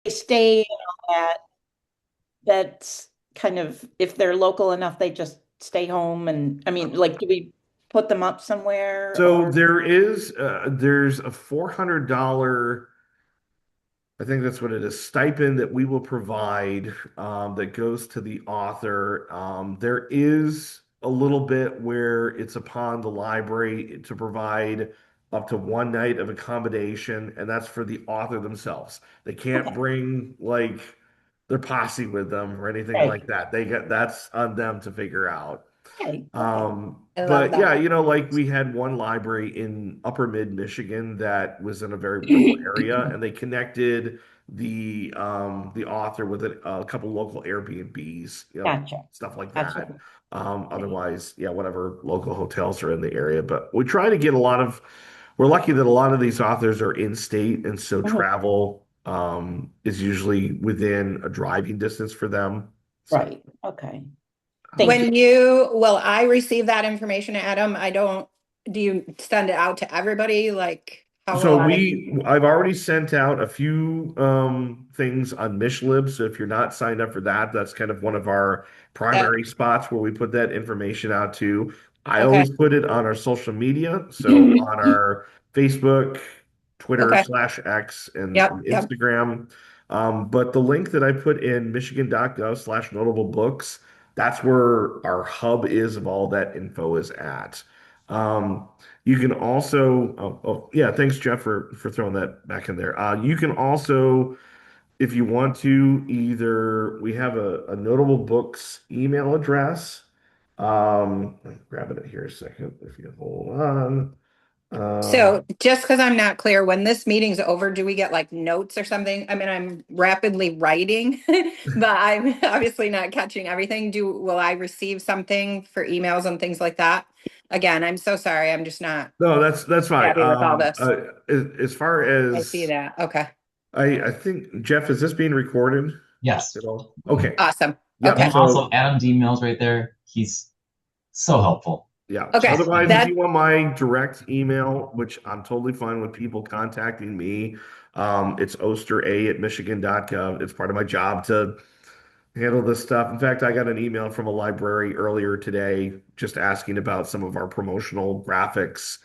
they stay and all that, that's kind of, if they're local enough, they just stay home and, I mean, like, do we put them up somewhere So or? there's a $400, I think that's what it is, stipend that we will provide that goes to the author. There is a little bit where it's upon the library to provide up to one night of accommodation, and that's for the author themselves. They can't Okay, bring like their posse with them or anything okay, like that. That's on them to figure out. okay. I love But yeah, that. like we had one library in Upper Mid Michigan that was in a very rural area, and they connected the author with a couple local Airbnbs, Gotcha, stuff like gotcha. that. Okay. Otherwise, yeah, whatever local hotels are in the area. But we try to get a lot of. We're lucky that a lot of these authors are in state, and so Mhm. travel is usually within a driving distance for them. So. Right, okay. Thank you. When will I receive that information, Adam? Do you send it out to everybody? Like, how will So I? I've already sent out a few things on Mishlib. So if you're not signed up for that, that's kind of one of our That, primary spots where we put that information out to. I okay. always put it on our social media. So on our Facebook, Twitter Okay. slash X, and Yep. Yep. Instagram. But the link that I put in michigan.gov slash notable books, that's where our hub is of all that info is at. Um, you can also, yeah, thanks Jeff for throwing that back in there. You can also, if you want to, either we have a notable books email address. I'm grabbing it here a second if you hold on. So just because I'm not clear, when this meeting's over, do we get like notes or something? I mean, I'm rapidly writing, but I'm obviously not catching everything. Will I receive something for emails and things like that? Again, I'm so sorry. I'm just not No, that's fine. happy with all this. As far I see as that. Okay. I think Jeff, is this being recorded Yes. at all? Okay. Awesome. Yep. Okay. And also So Adam's emails right there. He's so helpful. yeah. Okay. Otherwise, if That you want my direct email, which I'm totally fine with people contacting me, it's oster@michigan.gov. It's part of my job to handle this stuff. In fact, I got an email from a library earlier today just asking about some of our promotional graphics,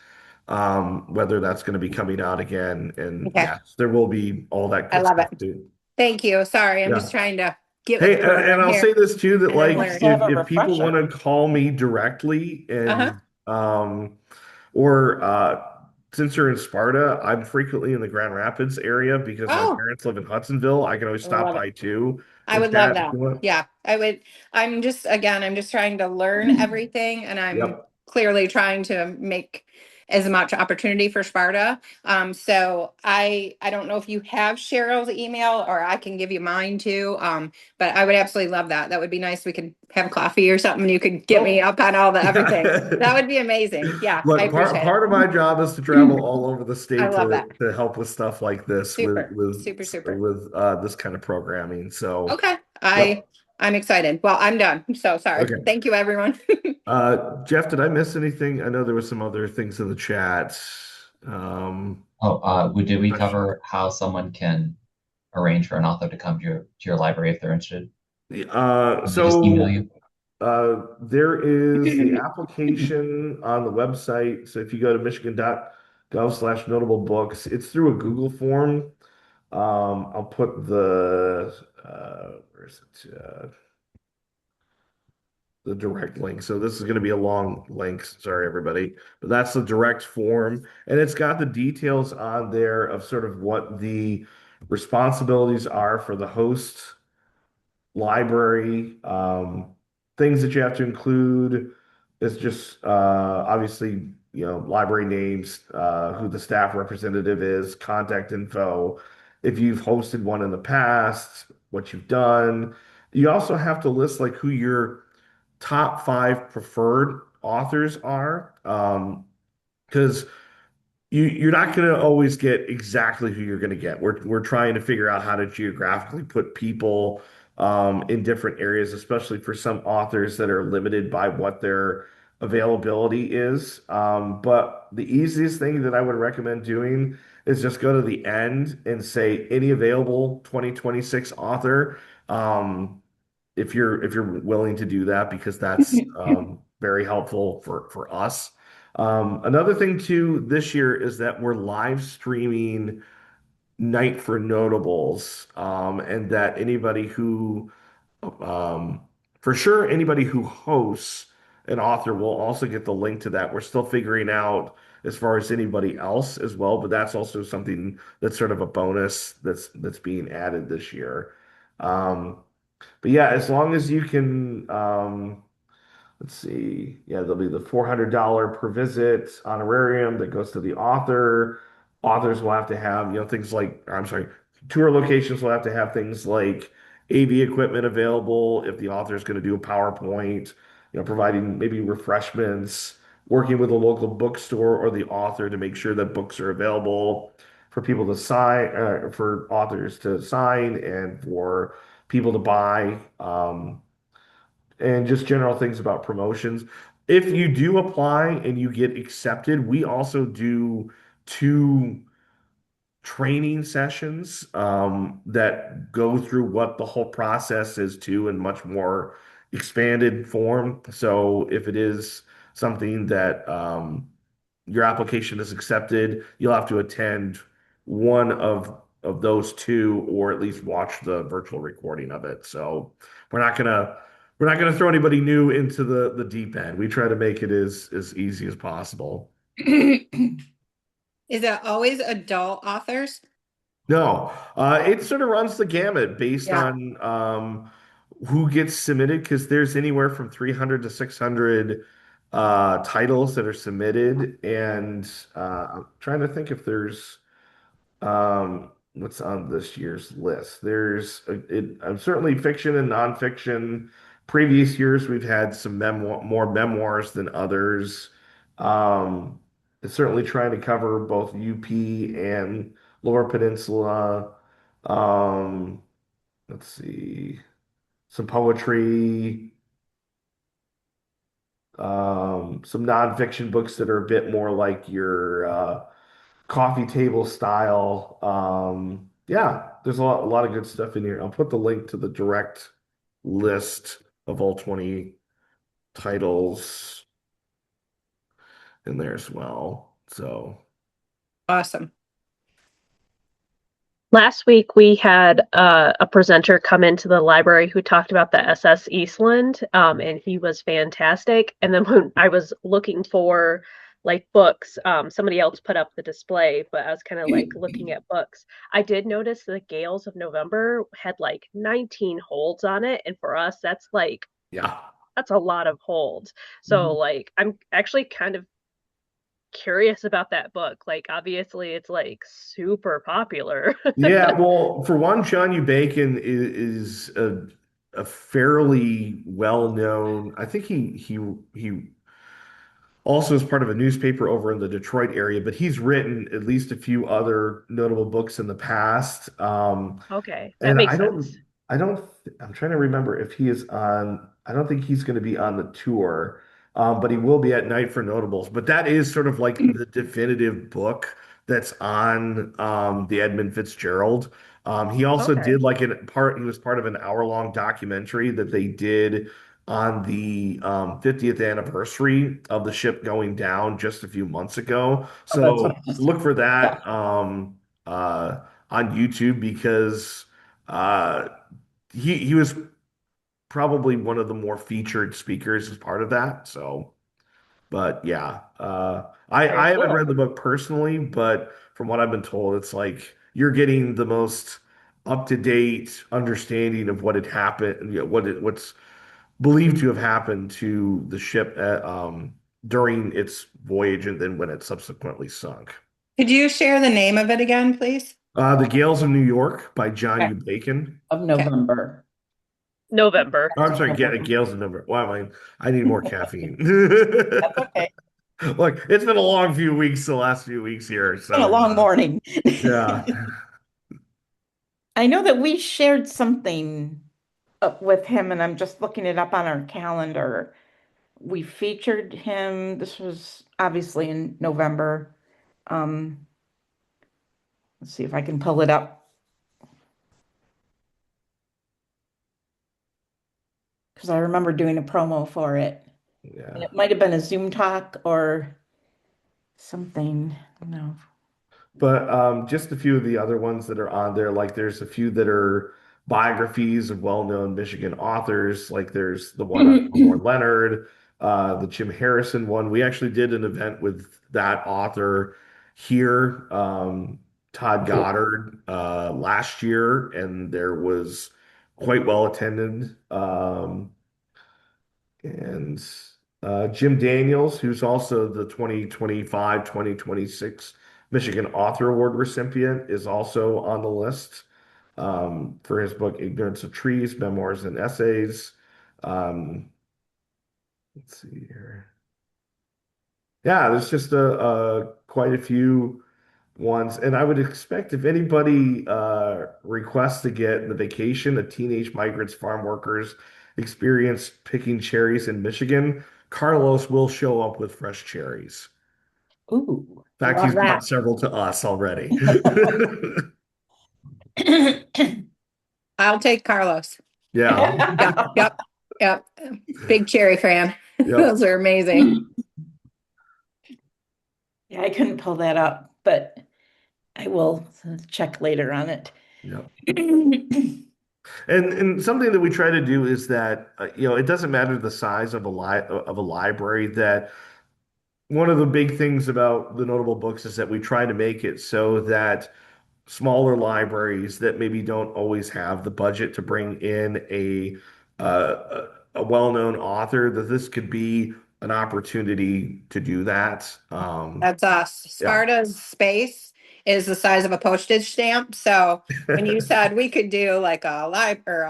whether that's going to be coming out again. And okay. yes, there will be all that I good love stuff it. too. Thank you. Sorry, I'm just Yeah. trying to get with Hey, the and program I'll say here. this too, that And I'm like Nice learning. to have a if people want refresher. to call me directly Uh-huh. um or since you're in Sparta, I'm frequently in the Grand Rapids area because my Oh, parents live in Hudsonville. I can always I stop love it. by too I and would love chat if that. you want. Yeah, I would. I'm just trying to learn everything, and I'm Yep. clearly trying to make as much opportunity for Sparta. So I don't know if you have Cheryl's email, or I can give you mine too. But I would absolutely love that. That would be nice. We could have coffee or something. You could get me Oh. up on all the everything. That Yeah. would be amazing. Yeah, I Look, appreciate part of my job is to it. travel all over the I state love that. to help with stuff like this Super, super, super. with this kind of programming. So, Okay. yep. I'm excited. Well, I'm done. So sorry. Okay. Thank you, everyone. Jeff, did I miss anything? I know there was some other things in the chat. Oh, did we Not sure. cover how someone can arrange for an author to come to your library if they're interested? Uh, Did they just email so you? there is the application on the website. So if you go to michigan.gov slash notable books, it's through a Google form. I'll put where is it? The direct link. So this is going to be a long link. Sorry, everybody, but that's the direct form, and it's got the details on there of sort of what the responsibilities are for the host library. Things that you have to include is just obviously, library names, who the staff representative is, contact info, if you've hosted one in the past, what you've done. You also have to list like who your top five preferred authors are. Because you're not going to always get exactly who you're going to get. We're trying to figure out how to geographically put people in different areas, especially for some authors that are limited by what their availability is. But the easiest thing that I would recommend doing is just go to the end and say any available 2026 author. Um, if you're willing to do that, because that's very helpful for us. Another thing too this year is that we're live streaming Night for Notables, and that anybody who um, for sure, anybody who hosts an author will also get the link to that. We're still figuring out as far as anybody else as well, but that's also something that's sort of a bonus that's being added this year. Um, but yeah, as long as you can, let's see. Yeah, there'll be the $400 per visit honorarium that goes to the author. Authors will have to have, things like, I'm sorry, tour locations will have to have things like AV equipment available if the author is going to do a PowerPoint, providing maybe refreshments, working with a local bookstore or the author to make sure that books are available for people to sign, for authors to sign and for people to buy. And just general things about promotions. If you do apply and you get accepted, we also do two training sessions that go through what the whole process is too in much more expanded form. So if it is something that your application is accepted, you'll have to attend one of those two, or at least watch the virtual recording of it. So we're not gonna we're not gonna throw anybody new into the deep end. We try to make it as easy as possible. Is it always adult authors? No, it sort of runs the gamut based Yeah. on who gets submitted, because there's anywhere from 300 to 600 titles that are submitted, and I'm trying to think if there's what's on this year's list. Certainly fiction and nonfiction. Previous years, we've had some more memoirs than others. Um, it's certainly trying to cover both UP and Lower Peninsula. Um, let's see, some poetry, some nonfiction books that are a bit more like your coffee table style. Yeah, there's a lot of good stuff in here. I'll put the link to the direct list of all 20 titles in there as well. So, Awesome. Last week, we had a presenter come into the library who talked about the SS Eastland, and he was fantastic. And then when I was looking for like books, somebody else put up the display, but I was kind of like looking at books. I did notice the Gales of November had like 19 holds on it, and for us, that's yeah. a lot of holds. So like, I'm actually kind of curious about that book. Like, obviously, it's like super popular. Yeah, well, for one, John U. Bacon is a fairly well-known. I think he also is part of a newspaper over in the Detroit area, but he's written at least a few other notable books in the past. Okay, that And makes sense. I'm trying to remember if he is on, I don't think he's going to be on the tour, but he will be at Night for Notables. But that is sort of like the definitive book that's on the Edmund Fitzgerald. He also Okay. did he was part of an hour-long documentary that they did on the 50th anniversary of the ship going down just a few months ago. Oh, that's So awesome. look for Yeah. that on YouTube, because uh, he was probably one of the more featured speakers as part of that. So, but yeah, I Very haven't cool. read the book personally, but from what I've been told, it's like you're getting the most up-to-date understanding of what had happened, what's believed to have happened to the ship during its voyage and then when it subsequently sunk. Could you share the name of it again, please? The Gales of New York by John Okay. U. Bacon. Of Okay. November. November. Oh, I'm sorry, Gales of November. Why am I need more caffeine. That's okay. Look, it's been a long few weeks, the last few weeks here. It's been a So, long morning. yeah. I know that we shared something with him, and I'm just looking it up on our calendar. We featured him. This was obviously in November. Um, Let's see if I can pull it up. Because I remember doing a promo for it. And Yeah. it might have been a Zoom talk or something. No. But just a few of the other ones that are on there, like there's a few that are biographies of well-known Michigan authors. Like there's the one on Elmore Leonard, the Jim Harrison one. We actually did an event with that author here, Todd Goddard, last year, and there was quite well attended. And Jim Daniels, who's also the 2025-2026 Michigan Author Award recipient, is also on the list for his book Ignorance of Trees, Memoirs and Essays. Let's see here. Yeah, there's just a quite a few ones, and I would expect if anybody requests to get the vacation, a teenage migrants farm workers experience picking cherries in Michigan, Carlos will show up with fresh cherries. Ooh, In fact, love he's brought that. several to us already. I'll take Carlos. Yeah, Yep. Big cherry fan. yep, Those are amazing. Yeah, I couldn't pull that up, but I will check later on it. yep. And something that we try to do is that it doesn't matter the size of a library. That one of the big things about the notable books is that we try to make it so that smaller libraries that maybe don't always have the budget to bring in a well-known author, that this could be an opportunity to do that. That's us. Yeah. Sparta's space is the size of a postage stamp. So when you said we could do like a live or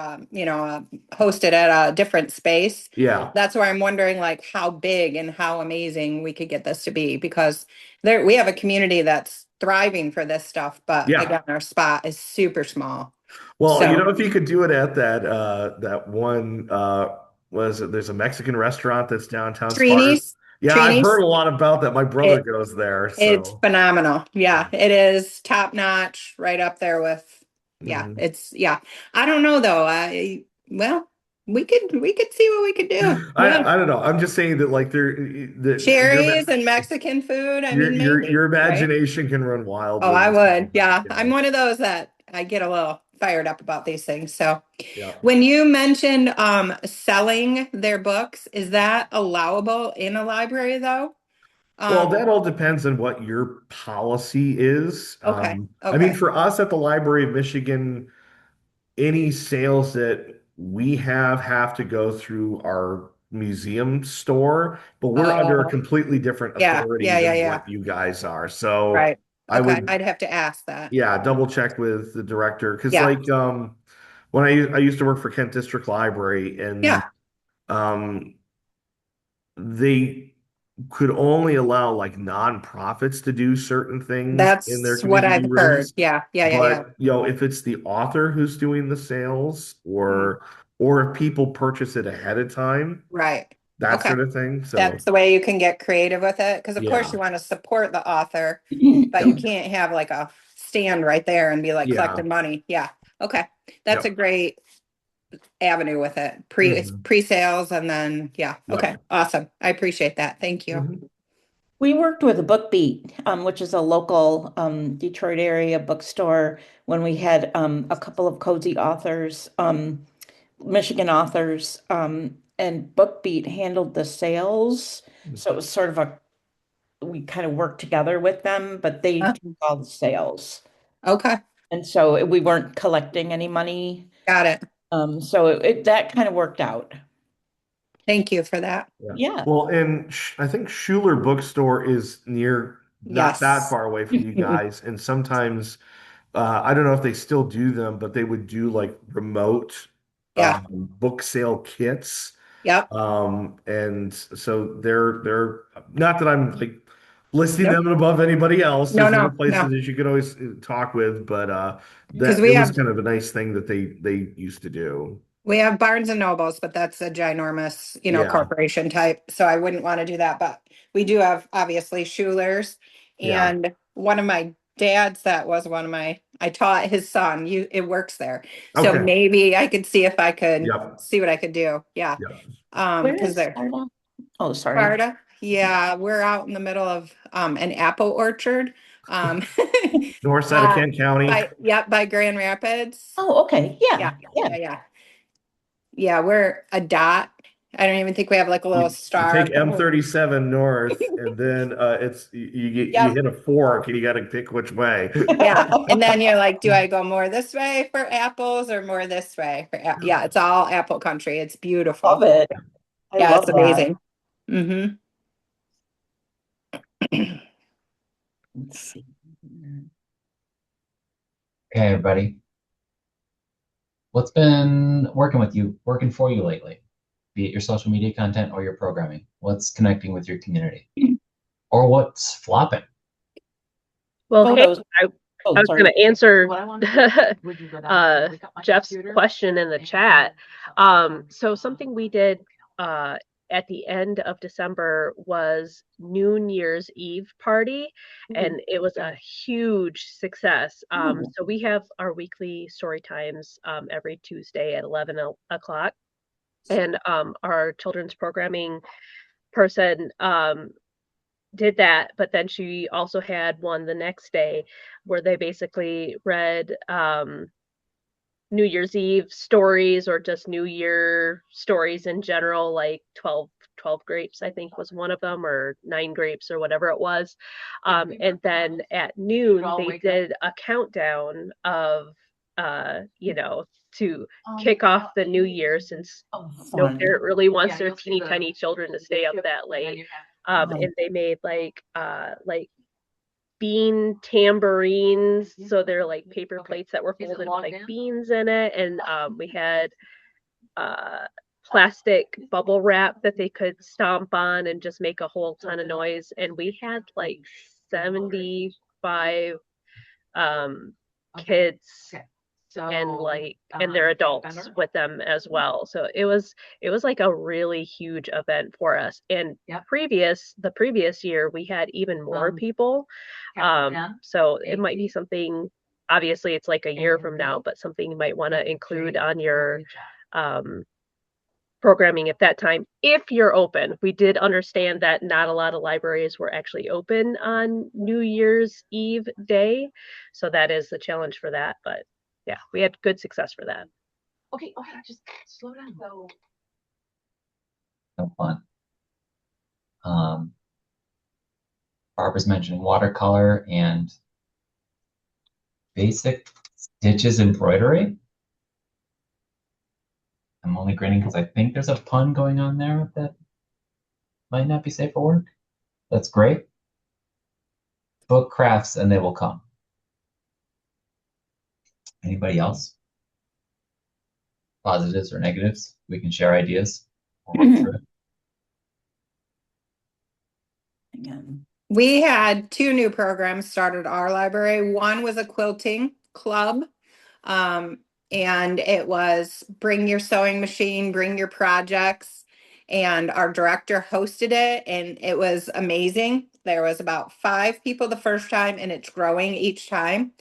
host it at a different space, Yeah. that's where I'm wondering like how big and how amazing we could get this to be, because we have a community that's thriving for this stuff, but Yeah. again, our spot is super small. Well, So- if you could do it at that one there's a Mexican restaurant that's downtown Sparta. Trini's. Yeah, I've Trini's. heard a lot about that. My brother goes there, It's so phenomenal. Yeah, it is top notch, right up there with, Mhm. I don't know though. Well, we could see what we could do. Yeah. I don't know. I'm just saying that like Cherries and Mexican food. I mean, maybe, your right? imagination can run wild. Oh, with I this would. kind of Yeah, thing, I'm one of those that I get a little fired up about these things. So Yeah. when you mentioned selling their books, is that allowable in a library though? Well, that all depends on what your policy is. Okay. I mean, Okay. for us at the Library of Michigan, any sales that we have to go through our museum store, but we're under a Oh. completely different Yeah, authority yeah, than yeah. what you guys are. So Right. I Okay. would, I'd have to ask that. yeah, double check with the director because Yeah. like when I used to work for Kent District Library and Yeah. they could only allow like nonprofits to do certain things in their That's what I've community heard. rooms. Yeah. But if it's the author who's doing the sales or if people purchase it ahead of time, Right. that Okay. sort of thing. So That's the way you can get creative with it. Because of course Yeah. you want to support the author, but you can't have like a stand right there and be like Yeah. collecting money. Yeah. Okay. That's Yep. a great avenue with it. Mhm. Pre-sales and then Yep. Okay. Awesome. I appreciate that. Thank you. Mhm. We worked with a Book Beat, which is a local Detroit area bookstore, when we had a couple of cozy authors, Michigan authors, and Book Beat handled the sales. So it was sort of we kind of worked together with them, but they Huh. did all the sales. Okay. And so we weren't collecting any money. Got it. So that kind of worked out. Thank you for that. Yeah. Well, and I think Schuler Bookstore is not Yes. that far away from you guys. And sometimes, I don't know if they still do them, but they would do like remote Yeah. book sale kits. Yep. And so they're not that I'm like listing Nope. them above anybody else. No, There's no, other places no. that you could always talk with, but Because that we it was have- kind of a nice thing that they used to do. We have Barnes and Nobles, but that's a ginormous, Yeah. corporation type. So I wouldn't want to do that. But we do have obviously Schuler's. Yeah. And one of my dad's that was one of I taught his son. It works there. So Okay. maybe I could see if I could Yep. see what I could do. Yeah. Yep. Where Because is they're Sparta? Oh, sorry. Sparta. Yeah, we're out in the middle of an apple orchard. Um, North side of uh, Kent County. by Grand Rapids. Oh, okay. Yeah, Yeah, yeah. yeah, yeah. Yeah, we're a dot. I don't even think we have like a little You star. take M37 north, and then you Yep. hit a fork, and you got to pick which way. Yeah, and then you're like, do I go more this way for apples or more this way for yeah, it's all apple country. It's beautiful. Love it. I Yeah, love it's that. amazing. Mm-hmm. Let's see. Okay, everybody. What's been working for you lately? Be it your social media content or your programming. What's connecting with your community? Or what's flopping? Well, hey, Photos. I Oh, was sorry. going to answer What I wanted to do, would you go down and wake up my Jeff's computer question in the and chat. something So something we did at the end of December was New Year's Eve party, and it was a huge success. Oh. So we have our weekly story times every Tuesday at 11 o'clock, and our children's programming person did that, but then she also had one the next day where they basically read New Year's Eve stories or just New Year stories in general, like 12 grapes, I think was one of them, or 9 grapes or whatever it was. And then at noon, they did a countdown of, to kick off the new year, since Oh, no fun. parent really wants Yeah, their you'll see teeny the- tiny children to stay up that late. And they made like bean tambourines, so they're like paper Okay. plates that were Is it folded with logged like in? beans in it, and we had plastic bubble wrap that they could stomp on and just make a whole ton of noise, and we had like 75 Okay. kids Okay. So and their adults November? with them as well. So it was like a really huge event for us. And Yep. the previous year we had even more people. Capital N, So it might be something, obviously it's like a year from now, A-N-D, but something you might want to include on your J-O-H-I. programming at that time, if you're open. We did understand that not a lot of libraries were actually open on New Year's Eve day, so that is the challenge for that. But yeah, we had good success for that. Okay, just slow down. So No fun. Barbara's mentioning watercolor and basic stitches embroidery. I'm only grinning because I think there's a pun going on there that might not be safe for work. That's great. Book crafts and they will come. Anybody else? Positives or negatives? We can share ideas. We'll work through it. Again. We had 2 new programs started at our library. One was a quilting club. And it was bring your sewing machine, bring your projects. And our director hosted it, and it was amazing. There was about 5 people the first time, and it's growing each time.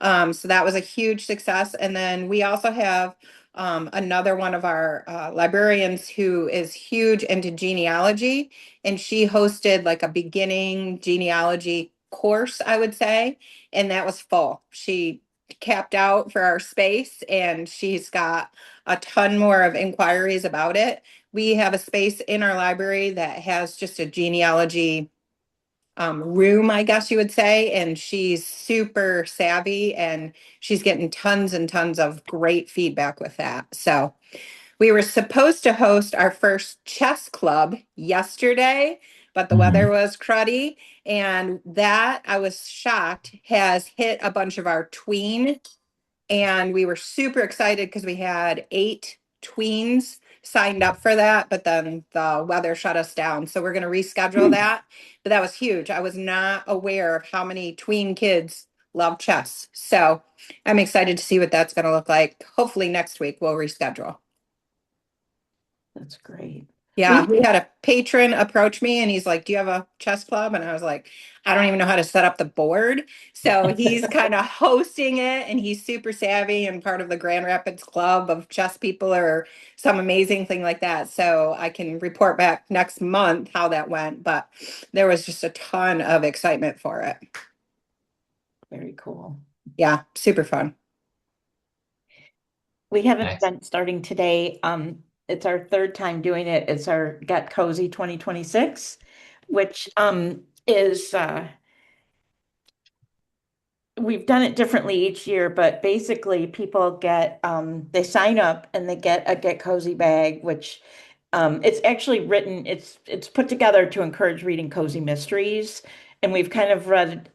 So that was a huge success. And then we also have another one of our librarians who is huge into genealogy, and she hosted like a beginning genealogy course, I would say, and that was full. She capped out for our space, and she's got a ton more of inquiries about it. We have a space in our library that has just a genealogy room, I guess you would say, and she's super savvy, and she's getting tons and tons of great feedback with that. So we were supposed to host our first chess club yesterday, but the weather was cruddy, and that, I was shocked, has hit a bunch of our tween. And we were super excited because we had 8 tweens signed up for that, but then the weather shut us down. So we're going to reschedule that. But that was huge. I was not aware of how many tween kids love chess. So I'm excited to see what that's going to look like. Hopefully next week we'll reschedule. That's great. Yeah, we had a patron approach me and he's like, "Do you have a chess club?" And I was like, "I don't even know how to set up the board." So he's kind of hosting it and he's super savvy and part of the Grand Rapids Club of Chess People or some amazing thing like that. So I can report back next month how that went. But there was just a ton of excitement for it. Very cool. Yeah, super fun. We have an Nice. event starting today. It's our third time doing it. It's our Get Cozy 2026, which is we've done it differently each year, but basically people get they sign up and they get a Get Cozy bag, which it's actually written, it's put together to encourage reading cozy mysteries. And we've kind of read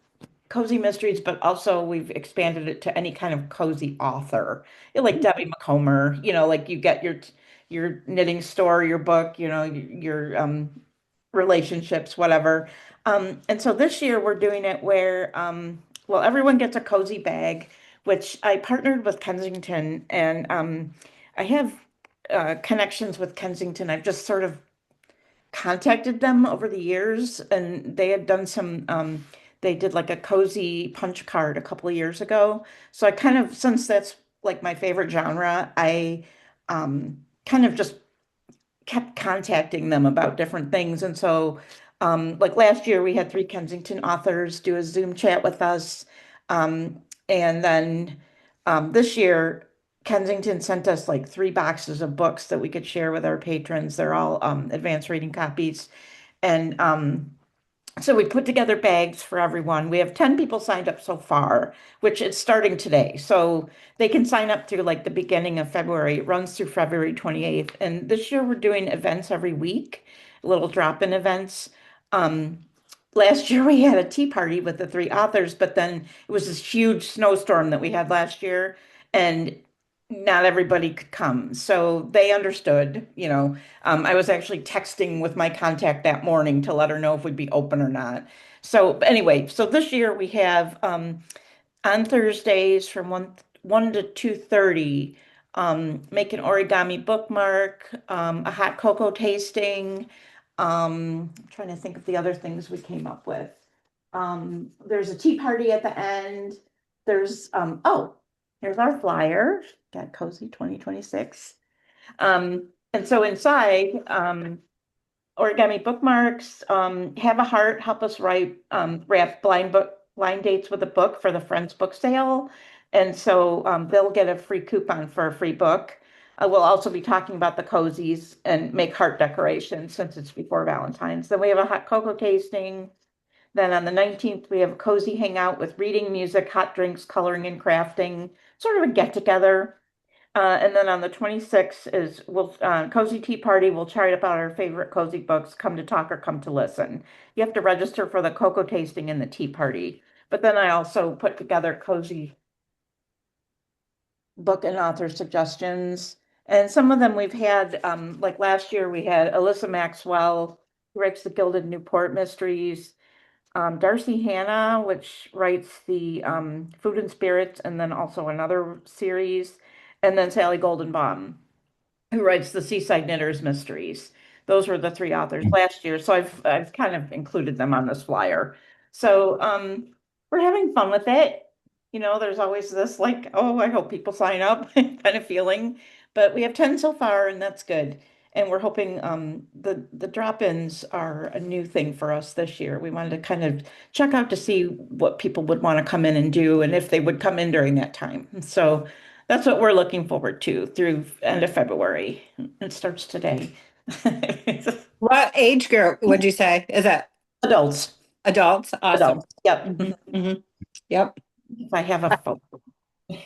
cozy mysteries, but also we've expanded it to any kind of cozy author. Like Debbie McComber, like you get your knitting store, your book, your relationships, whatever. And so this year we're doing it where well, everyone gets a cozy bag, which I partnered with Kensington, and I have connections with Kensington. I've just sort of contacted them over the years, and they had done some they did like a cozy punch card a couple of years ago. So I kind of, since that's like my favorite genre, I kind of just kept contacting them about different things. And so like last year we had three Kensington authors do a Zoom chat with us. And then this year Kensington sent us like 3 boxes of books that we could share with our patrons. They're all advanced reading copies. And so we put together bags for everyone. We have 10 people signed up so far, which is starting today. So they can sign up through like the beginning of February. It runs through February 28th. And this year we're doing events every week, little drop-in events. Um, Last year we had a tea party with the three authors, but then it was this huge snowstorm that we had last year, and not everybody could come. So they understood. I was actually texting with my contact that morning to let her know if we'd be open or not. So anyway, so this year we have on Thursdays from 1 to 2:30, make an origami bookmark, a hot cocoa tasting. I'm trying to think of the other things we came up with. There's a tea party at the end. There's oh, here's our flyer, Get Cozy 2026. And so inside, origami bookmarks, have a heart, help us write, wrap blind dates with a book for the Friends book sale. And so they'll get a free coupon for a free book. We'll also be talking about the cozies and make heart decorations since it's before Valentine's. Then we have a hot cocoa tasting. Then on the 19th, we have a cozy hangout with reading, music, hot drinks, coloring and crafting, sort of a get together. And then on the 26th is we'll cozy tea party. We'll chat about our favorite cozy books, come to talk or come to listen. You have to register for the cocoa tasting and the tea party. But then I also put together cozy book and author suggestions. And some of them we've had, like last year we had Alyssa Maxwell, who writes the Gilded Newport Mysteries, Darcy Hannah, which writes the Food and Spirits, and then also another series, and then Sally Goldenbaum, who writes the Seaside Knitters Mysteries. Those were the three authors last year, so I've kind of included them on this flyer. So we're having fun with it. There's always this like, oh, I hope people sign up kind of feeling, but we have 10 so far, and that's good. And we're hoping the drop-ins are a new thing for us this year. We wanted to kind of check out to see what people would want to come in and do and if they would come in during that time. So that's what we're looking forward to through end of February. It starts today. What age group would you say? Is it Adults, adults? Awesome. adults. Yep. Mhm. Yep. If I have a photo.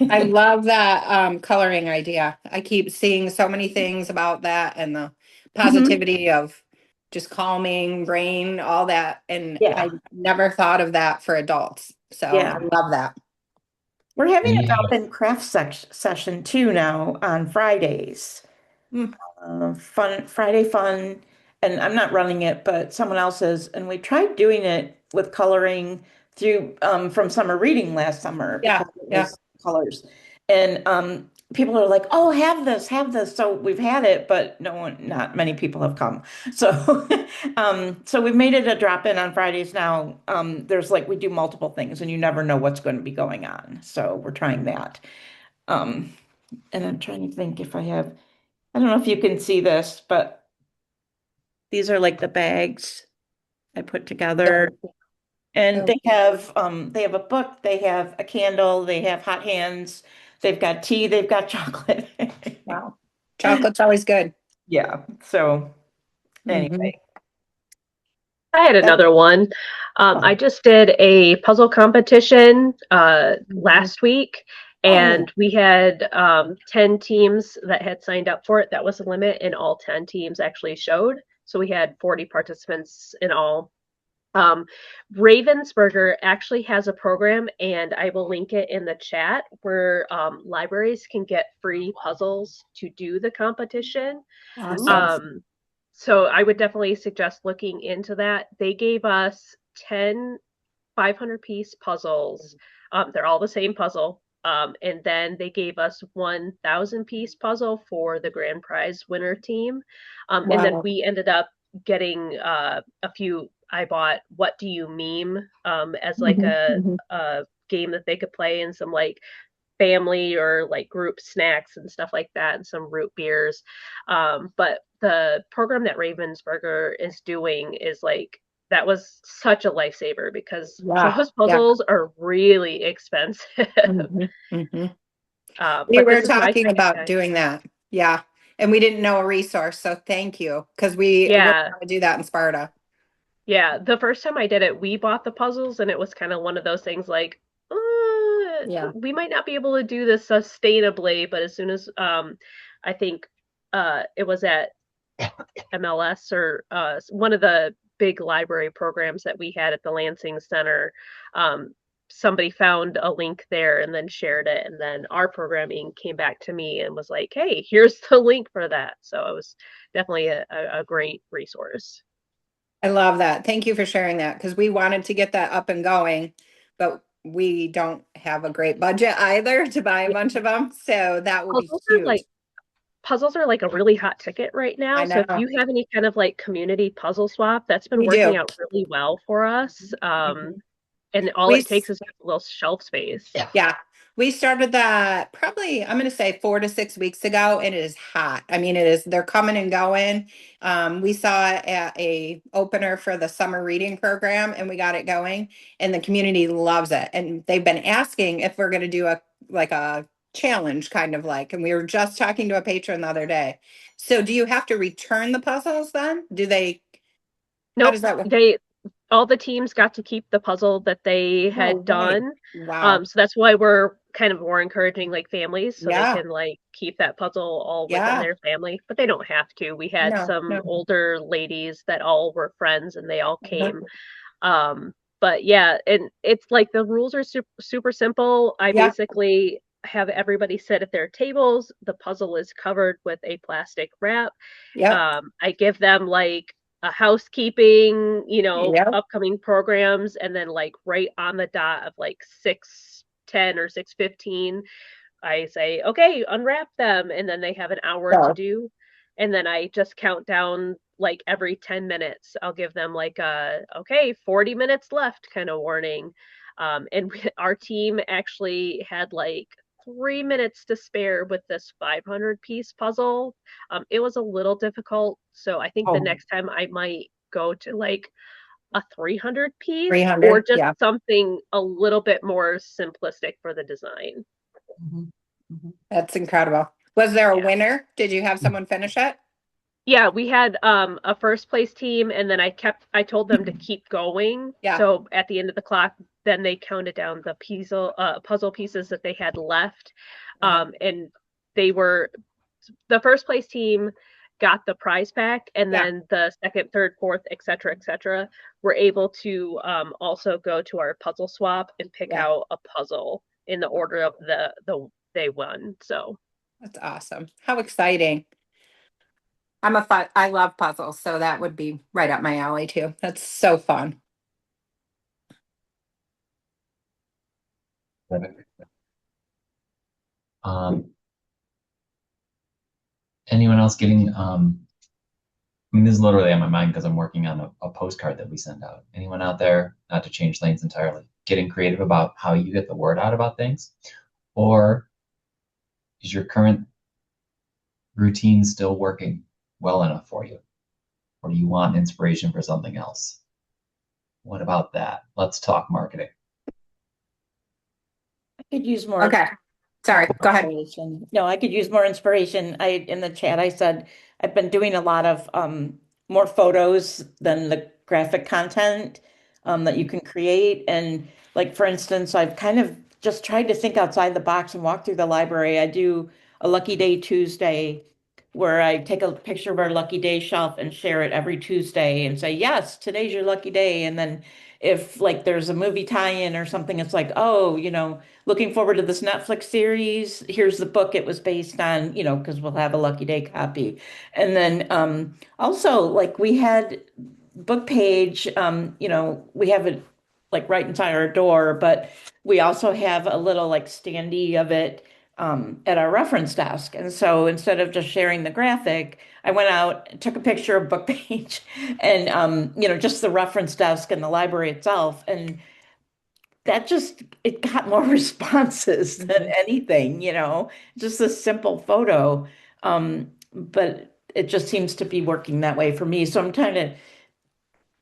I love that coloring idea. I keep seeing so many things about that and the positivity of just calming brain, all that. And Yeah. I never thought of that for adults. So Yeah. I love that. We're having a We have- drop-in craft session too now on Fridays. Mm. Friday fun, and I'm not running it, but someone else is. And we tried doing it with coloring through from summer reading last summer Yeah, because it yeah. was colors. And people are like, oh, have this, have this. So we've had it, but not many people have come. So, so we've made it a drop in on Fridays now. There's like, we do multiple things and you never know what's going to be going on. So we're trying that. Um, and I'm trying to think if I don't know if you can see this, but these are like the bags I put together. And they have a book, they have a candle, they have hot hands, they've got tea, they've got chocolate. Wow. Chocolate's always good. Yeah. So Mhm. anyway, I had another one. I just did a puzzle competition last week, and we had 10 teams that had signed up for it. That was the limit, and all 10 teams actually showed. So we had 40 participants in all. Ravensburger actually has a program, and I will link it in the chat, where libraries can get free puzzles to do the competition. Awesome. So I would definitely suggest looking into that. They gave us 10 500-piece puzzles. They're all the same puzzle. And then they gave us 1,000-piece puzzle for the grand prize winner team. And then Wow. we ended up getting a few. I bought What Do You Meme as like a game that they could play, and some like family or like group snacks and stuff like that, and some root beers. But the program that Ravensburger is doing is like, that was such a lifesaver, because those puzzles are really expensive. We But were this is my talking second about time. doing that. Yeah. And we didn't know a resource, so thank you. Because we wouldn't Yeah. want to do that in Sparta. Yeah, the first time I did it, we bought the puzzles, and it was kind of one of those things like, Yeah. we might not be able to do this sustainably, but as soon as I think it was at MLS or one of the big library programs that we had at the Lansing Center, somebody found a link there and then shared it, and then our programming came back to me and was like, hey, here's the link for that. So it was definitely a great resource. I love that. Thank you for sharing that, because we wanted to get that up and going, but we don't have a great budget either to buy a bunch of them. So that will be huge. Puzzles are like a really hot ticket right now. I So if know. you have any kind of like community puzzle swap, that's been We working do. out really well for us. And all We it takes is a little shelf space. Yeah. We started that probably, I'm going to say 4 to 6 weeks ago, and it is hot. I mean, they're coming and going. We saw it at a opener for the summer reading program, and we got it going, and the community loves it. And they've been asking if we're going to do a challenge kind of like, and we were just talking to a patron the other day. So do you have to return the puzzles then? How Nope. does that work? All the teams got to keep the puzzle that they had right. done. Wow. So that's why we're kind of more encouraging like families, so Yeah. they can like keep that puzzle all within Yeah. their family, but they don't have to. We had some older ladies that all were friends, and they all came. But yeah, and it's like the rules are super simple. I basically have everybody sit at their tables. The puzzle is covered with a plastic wrap. I give them like a housekeeping, upcoming programs, and then like right on the dot of like 6:10 or 6:15, I say, okay, unwrap them, and then they have an hour to do. And then I just count down like every 10 minutes. I'll give them like okay, 40 minutes left kind of warning. And our team actually had like 3 minutes to spare with this 500-piece puzzle. It was a little difficult, so I think the next time I might go to like a 300-piece, 300, or just something a little bit more simplistic for the design. That's incredible. Was there a winner? Did you have someone finish it? Yeah, we had a first place team, and then I told them to keep going. Yeah. So at the end of the clock, then they counted down the puzzle pieces that they had left. And the first place team got the prize pack, and then the second, third, fourth, etc., were able to also go to our puzzle swap and pick out a puzzle in the order of the they won. So that's awesome. How exciting. I love puzzles, so that would be right up my alley too. That's so fun. Anyone else getting, I mean, this is literally on my mind because I'm working on a postcard that we send out. Anyone out there, not to change lanes entirely, getting creative about how you get the word out about things? Or is your current routine still working well enough for you? Or do you want inspiration for something else? What about that? Let's talk marketing. I could use more. Okay, sorry, go ahead. inspiration. No, I could use more inspiration. In the chat, I said I've been doing a lot of more photos than the graphic content that you can create. And like for instance, I've kind of just tried to think outside the box and walk through the library. I do a Lucky Day Tuesday where I take a picture of our Lucky Day shelf and share it every Tuesday and say, yes, today's your lucky day. And then if like there's a movie tie-in or something, it's like, oh, looking forward to this Netflix series. Here's the book it was based on, because we'll have a Lucky Day copy. And then also like we had book page, we have it like right inside our door, but we also have a little like standee of it at our reference desk. And so instead of just sharing the graphic, I went out, took a picture of book page and just the reference desk and the library itself. And that just it got more responses than anything, just a simple photo. But it just seems to be working that way for me. So I'm trying to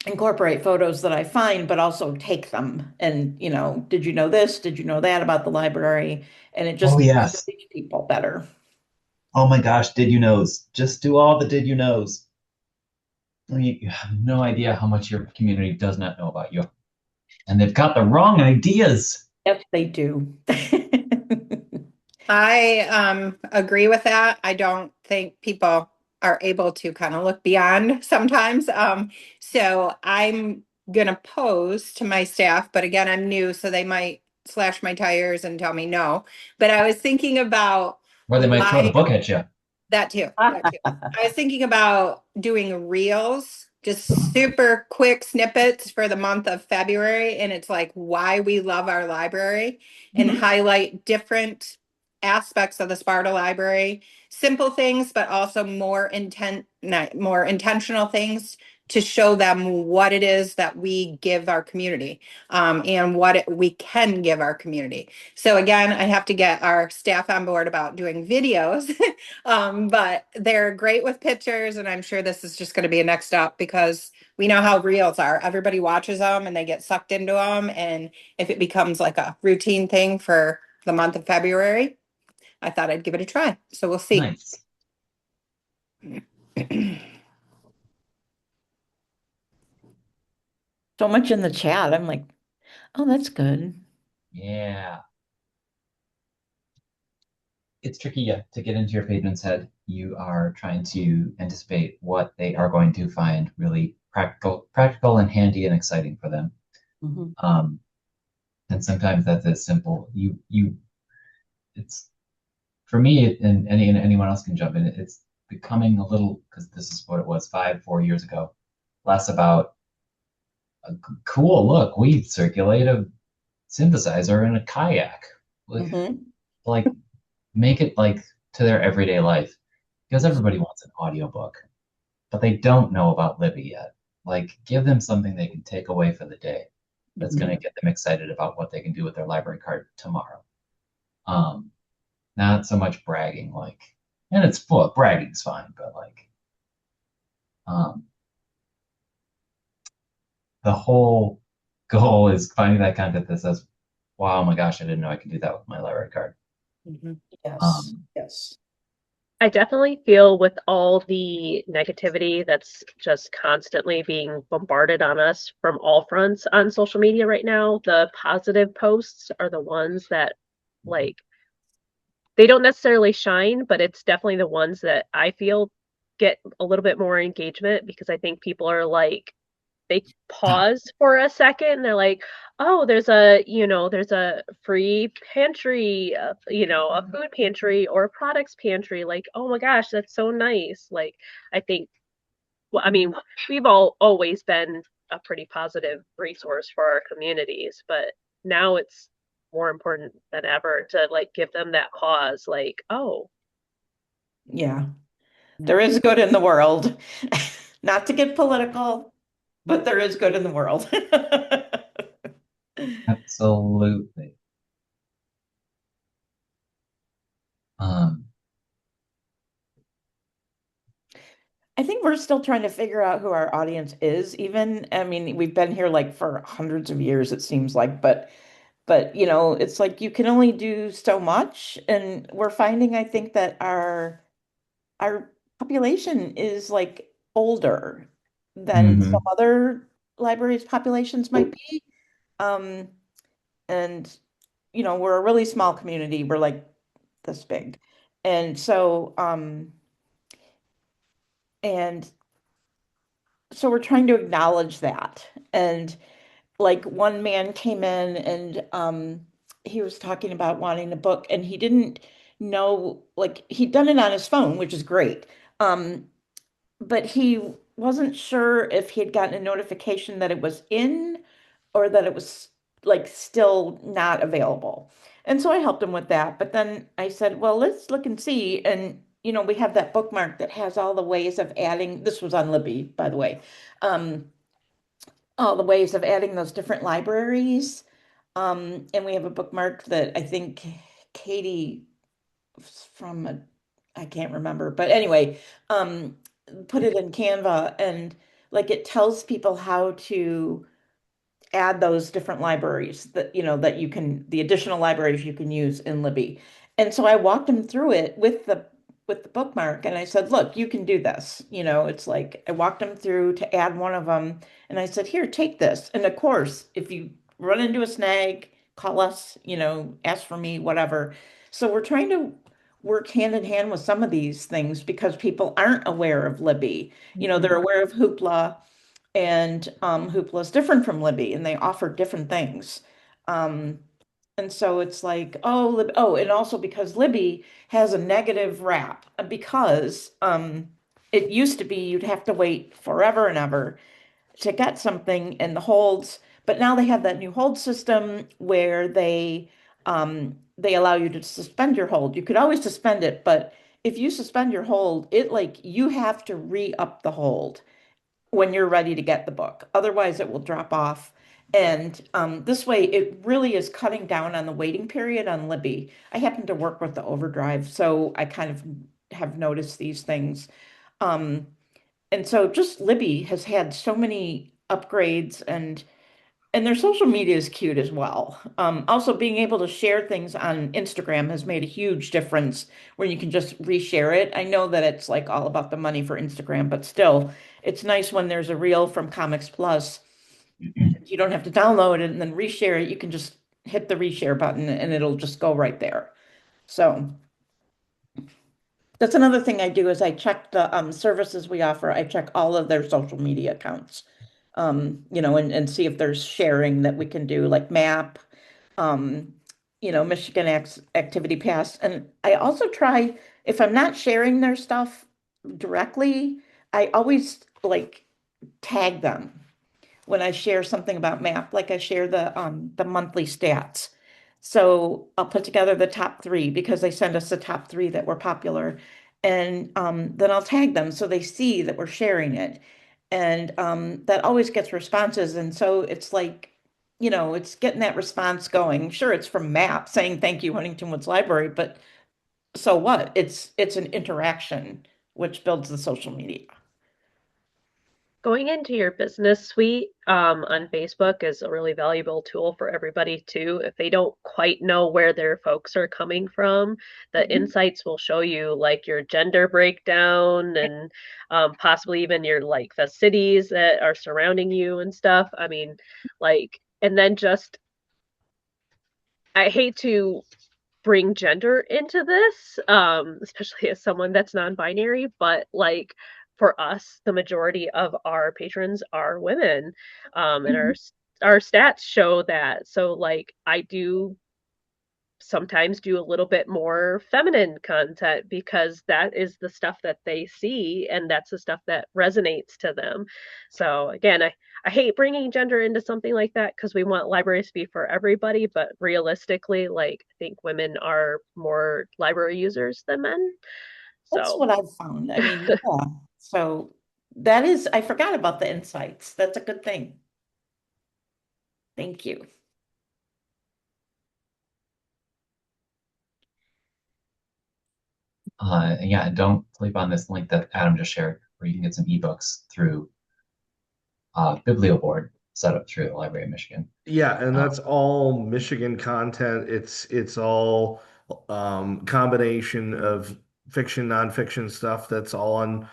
incorporate photos that I find, but also take them. And, did you know this? Did you know that about the library? And it just Oh, yes. reach people better. Oh my gosh, did you knows? Just do all the did you knows. You have no idea how much your community does not know about you. And they've got the wrong ideas. Yes, they do. I agree with that. I don't think people are able to kind of look beyond sometimes. So I'm gonna pose to my staff, but again, I'm new, so they might slash my tires and tell me no. But I was thinking about Or they might throw the why book at you. that too. That too. I was thinking about doing reels, just super quick snippets for the month of February. And it's like why we love our library and Mhm. highlight different aspects of the Sparta Library. Simple things, but also more intentional things to show them what it is that we give our community and we can give our community. So again, I have to get our staff on board about doing videos. But they're great with pictures, and I'm sure this is just going to be a next up because we know how reels are. Everybody watches them and they get sucked into them. And if it becomes like a routine thing for the month of February, I thought I'd give it a try. So we'll see. Nice. So much in the chat. I'm like, oh, that's good. Yeah. It's tricky, yeah, to get into your patrons' head. You are trying to anticipate what they are going to find really practical and handy and exciting for them. Mhm. And sometimes that's as simple. It's for me, and anyone else can jump in. It's becoming a little because this is what it was 4 years ago. Less about cool. Look, we circulate a synthesizer in a kayak. Mhm. Like make it like to their everyday life because everybody wants an audiobook, but they don't know about Libby yet. Like give them something they can take away for the day that's going to get them excited about what they can do with their library card tomorrow. Not so much bragging and it's full bragging's fine, but um, the whole goal is finding that content that says, wow, my gosh, I didn't know I could do that with my library card. Yes. Yes. I definitely feel with all the negativity that's just constantly being bombarded on us from all fronts on social media right now, the positive posts are the ones that like they don't necessarily shine, but it's definitely the ones that I feel get a little bit more engagement because I think people are like they pause for a second and they're like, oh, there's a free pantry, a food pantry or a products pantry. Like, oh my gosh, that's so nice. Like, I think, well, I mean, we've all always been a pretty positive resource for our communities, but now it's more important than ever to like give them that pause, like, oh, Yeah. There is good in the world. Not to get political, but there is good in the world. Absolutely. Um, I think we're still trying to figure out who our audience is, even. I mean, we've been here like for hundreds of years, it seems like, but it's like you can only do so much. And we're finding, I think, that our population is like older than some mhm. other libraries' populations might be. Um, and we're a really small community. We're like this big. And so and so we're trying to acknowledge that. And like one man came in and he was talking about wanting a book and he didn't know, like he'd done it on his phone, which is great. Um but he wasn't sure if he had gotten a notification that it was in or that it was like still not available. And so I helped him with that. But then I said, well, let's look and see. And, we have that bookmark that has all the ways of adding, this was on Libby, by the way, um, all the ways of adding those different libraries. And we have a bookmark that I think Katie from I can't remember, but anyway, um, put it in Canva and like it tells people how to add those different libraries that that you can the additional libraries you can use in Libby. And so I walked them through it with the bookmark and I said, look, you can do this. It's like I walked them through to add one of them and I said, here, take this. And of course, if you run into a snag, call us, ask for me, whatever. So we're trying to work hand in hand with some of these things because people aren't aware of Libby. They're aware of Hoopla and Hoopla is different from Libby, and they offer different things. Um, and so it's like, and also because Libby has a negative rap because it used to be you'd have to wait forever and ever to get something in the holds, but now they have that new hold system where they allow you to suspend your hold. You could always suspend it, but if you suspend your hold, it like you have to re-up the hold when you're ready to get the book. Otherwise, it will drop off. And this way, it really is cutting down on the waiting period on Libby. I happen to work with the Overdrive, so I kind of have noticed these things. Um, and so just Libby has had so many upgrades and their social media is cute as well. Also, being able to share things on Instagram has made a huge difference where you can just reshare it. I know that it's like all about the money for Instagram, but still, it's nice when there's a reel from Comics Plus. You don't have to download it and then reshare it. You can just hit the reshare button and it'll just go right there. So that's another thing I do is I check the services we offer. I check all of their social media accounts, and see if there's sharing that we can do, like MAP, um, Michigan Activity Pass. And I also try, if I'm not sharing their stuff directly, I always like tag them when I share something about MAP, like I share the monthly stats. So I'll put together the top three because they send us the top three that were popular. And then I'll tag them so they see that we're sharing it. And that always gets responses. And so it's like, it's getting that response going. Sure, it's from MAP saying thank you, Huntington Woods Library, but so what? It's an interaction which builds the social media. Going into your business suite on Facebook is a really valuable tool for everybody too. If they don't quite know where their folks are coming from, the Mhm. insights will show you like your gender breakdown and possibly even your like the cities that are surrounding you and stuff. I mean, like, and then just I hate to bring gender into this, especially as someone that's non-binary, but like for us, the majority of our patrons are women, and Mhm. our stats show that. So like I do sometimes do a little bit more feminine content because that is the stuff that they see and that's the stuff that resonates to them. So again, I hate bringing gender into something like that because we want libraries to be for everybody, but realistically, like I think women are more library users than men. That's So what I've found. I mean, yeah. So that is, I forgot about the insights. That's a good thing. Thank you. And yeah, and don't sleep on this link that Adam just shared, where you can get some ebooks through BiblioBoard set up through the Library of Michigan. Yeah, and Um, that's all Michigan content. It's all combination of fiction, nonfiction stuff that's all on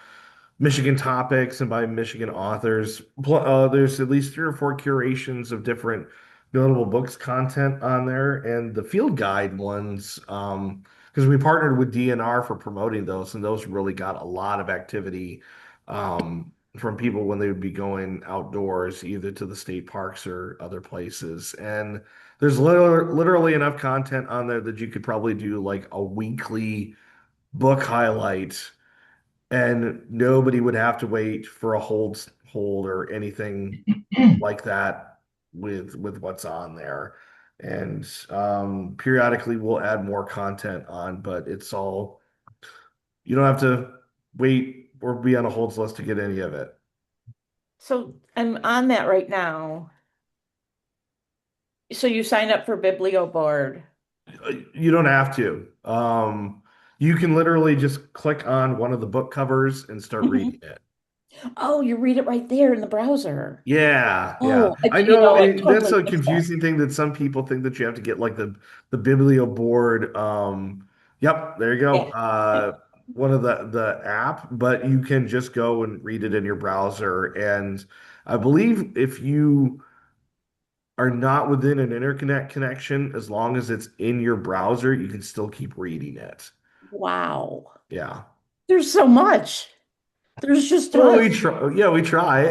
Michigan topics and by Michigan authors. There's at least 3 or 4 curations of different notable books content on there, and the field guide ones, because we partnered with DNR for promoting those, and those really got a lot of activity from people when they would be going outdoors, either to the state parks or other places. And there's literally enough content on there that you could probably do like a weekly book highlight and nobody would have to wait for a hold or anything like that with what's on there. And periodically we'll add more content on, but it's all you don't have to wait or be on a holds list to get any of it. So I'm on that right now. So you signed up for Biblio Board. You don't have to. You can literally just click on one of the book covers and start Mhm. reading it. Oh, you read it right there in the browser. Yeah, yeah. Oh, I you know know, I that's totally a missed that. confusing thing that some people think that you have to get like the Biblio board. Yep, there you go. Yeah. One of the app, but you can just go and read it in your browser. And I believe if you are not within an internet connection, as long as it's in your browser, you can still keep reading it. Wow. Yeah. There's so much. There's just Well, tons. we try. Yeah, we try.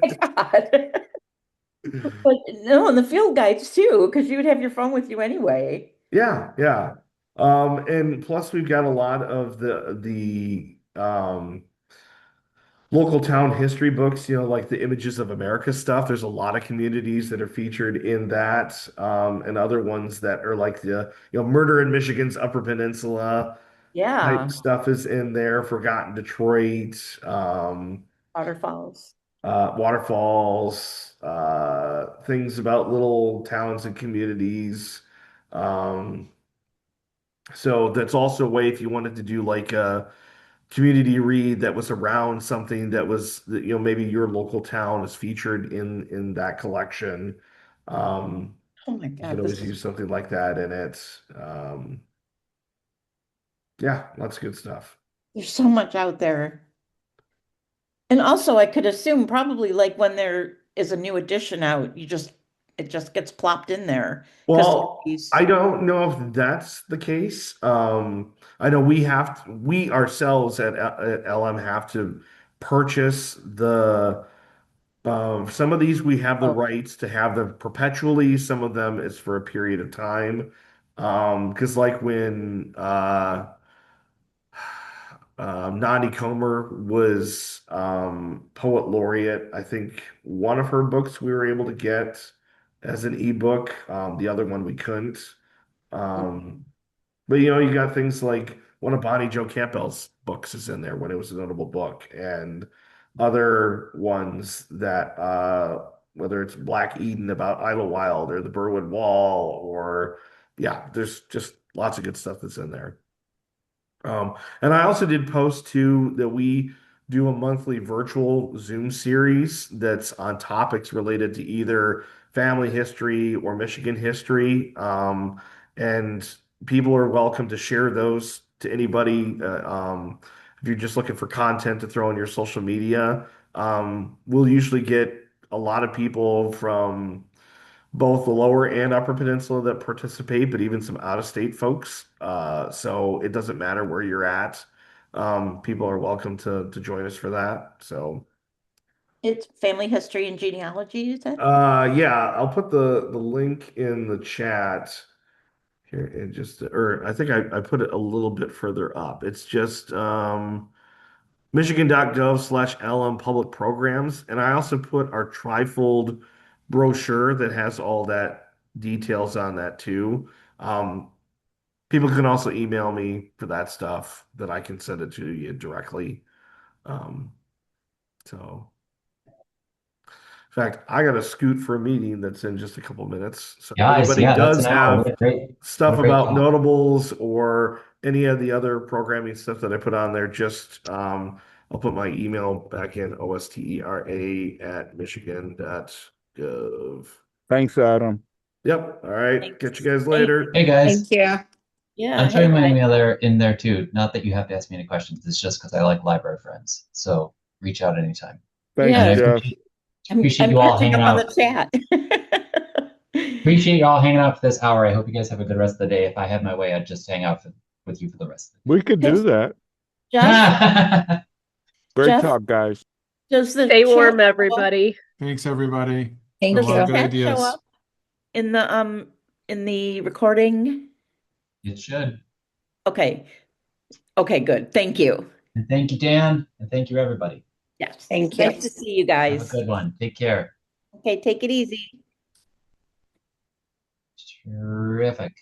My God. But no, and the field guides too, because you would have your phone with you anyway. Yeah, yeah. And plus we've got a lot of the local town history books, like the Images of America stuff. There's a lot of communities that are featured in that, and other ones that are like Murder in Michigan's Upper Peninsula type Yeah. stuff is in there, Forgotten Detroit, Waterfalls. waterfalls, things about little towns and communities. Um, So that's also a way if you wanted to do like a community read that was around something that was, maybe your local town is featured in that collection. Um, Oh my you can God, always this is use something like that in it. Yeah, lots of good stuff. there's so much out there. And also I could assume probably like when there is a new edition out, it just gets plopped in there because Well, I don't know if that's the case. I know we ourselves at LM have to purchase some of these we have the oh, rights to have them perpetually. Some of them is for a period of time. Because like when Nani Comer was poet laureate, I think one of her books we were able to get as an ebook. The other one we couldn't. Um, but you got things like one of Bonnie Joe Campbell's books is in there when it was a notable book, and other ones that whether it's Black Eden about Idlewild or the Berwood Wall, or yeah, there's just lots of good stuff that's in there. And I also did post too that we do a monthly virtual Zoom series that's on topics related to either family history or Michigan history. And people are welcome to share those to anybody. If you're just looking for content to throw in your social media, we'll usually get a lot of people from both the lower and upper peninsula that participate, but even some out-of-state folks. So it doesn't matter where you're at. People are welcome to join us for that. So it's family history and genealogy, you said? yeah, I'll put the link in the chat here and just or I think I put it a little bit further up. It's just michigan.gov/LM public programs. And I also put our trifold brochure that has all that details on that too. Um, People can also email me for that stuff that I can send it to you directly. Um, so, in fact, I got to scoot for a meeting that's in just a couple minutes. So if Guys, anybody yeah, that's does an hour. have What a great stuff great about talk. notables or any of the other programming stuff that I put on there, just I'll put my email back in ostera@michigan.gov. Thanks, Adam. Yep. All right. Thanks. Catch you guys Hey. later. Hey guys, Thank you. Yeah. I'm hey, showing my bye. email there in there too. Not that you have to ask me any questions. It's just because I like library friends. So reach out anytime. Thanks, Yeah. And I Jeff. appreciate I'm you all catching hanging up on out. the chat. Appreciate you all hanging out for this hour. I hope you guys have a good rest of the day. If I had my way, I'd just hang out with you for the rest of We could do that. Jeff, the day. Great Jeff? talk, guys. does the Stay chat warm, show up? everybody. Thanks, everybody. Thank A Does lot you. of the good chat show ideas. up in the recording? It should. Okay. Okay, good. Thank you. And thank you, Dan. And thank you, everybody. Yes. Thank you. Nice to see you Have a guys. good one. Take care. Okay, take it easy. Terrific.